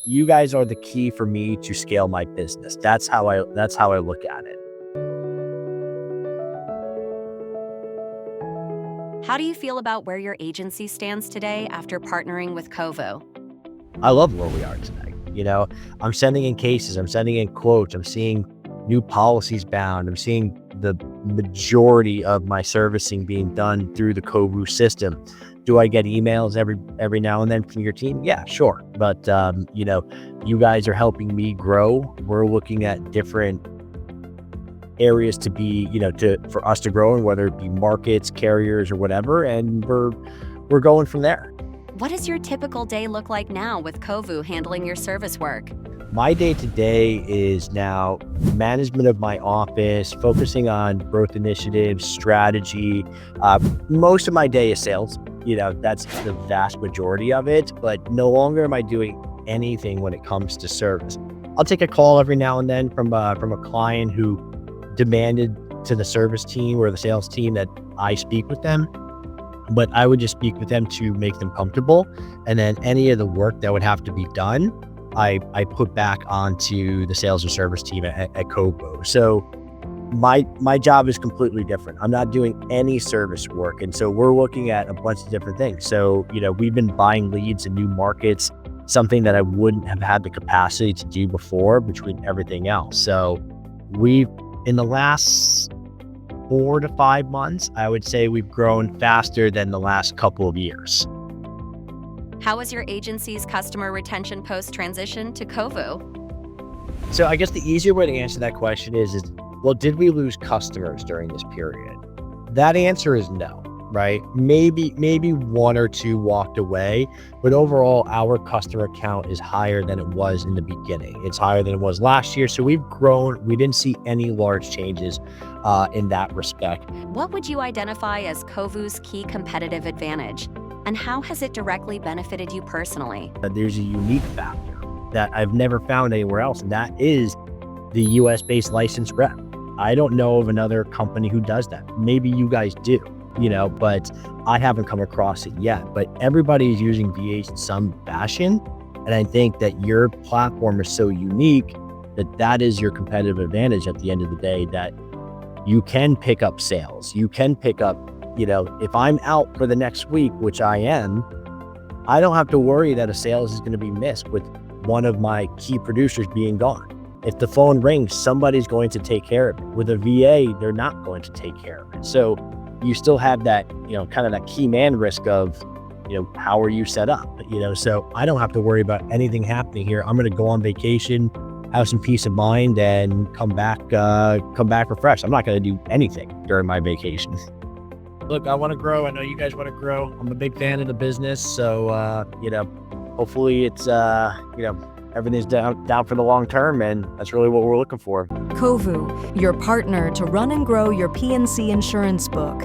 you guys are the key for me to scale my business. That's how I look at it. How do you feel about where your agency stands today after partnering with COVU? I love where we are today. I'm sending in cases, I'm sending in quotes, I'm seeing new policies bound, I'm seeing the majority of my servicing being done through the COVU system. Do I get emails every now and then from your team? Yeah, sure. But you guys are helping me grow. We're looking at different areas to be, for us to grow, and whether it be markets, carriers, or whatever, and we're going from there. What does your typical day look like now with COVU handling your service work? My day-to-day is now management of my office, focusing on growth initiatives, strategy. Most of my day is sales. That's the vast majority of it, but no longer am I doing anything when it comes to service. I'll take a call every now and then from a client who demanded to the service team or the sales team that I speak with them, but I would just speak with them to make them comfortable. And then any of the work that would have to be done, I put back onto the sales or service team at COVU. So my job is completely different. I'm not doing any service work. And so we're looking at a bunch of different things. So, we've been buying leads in new markets, something that I wouldn't have had the capacity to do before between everything else. So in the last 4 to 5 months, I would say we've grown faster than the last couple of years. How was your agency's customer retention post-transition to COVU? So I guess the easier way to answer that question is, well, did we lose customers during this period? That answer is no, right? Maybe 1 or 2 walked away, but overall, our customer count is higher than it was in the beginning. It's higher than it was last year. So we've grown. We didn't see any large changes in that respect. What would you identify as COVU's key competitive advantage? And how has it directly benefited you personally? There's a unique factor that I've never found anywhere else, and that is the US-based licensed rep. I don't know of another company who does that. Maybe you guys do, but I haven't come across it yet. But everybody is using VAs in some fashion, and I think that your platform is so unique that is your competitive advantage at the end of the day, that you can pick up sales. You can pick up, if I'm out for the next week, which I am, I don't have to worry that a sales is going to be missed with one of my key producers being gone. If the phone rings, somebody's going to take care of it. With a VA, they're not going to take care of it. So you still have that, kind of that key man risk of, how are you set up? So I don't have to worry about anything happening here. I'm going to go on vacation, have some peace of mind, and come back refreshed. I'm not going to do anything during my vacation. Look, I want to grow. I know you guys want to grow. I'm a big fan of the business. So, hopefully it's, everything's down for the long term, and that's really what we're looking for. COVU, your partner to run and grow your P&C insurance book.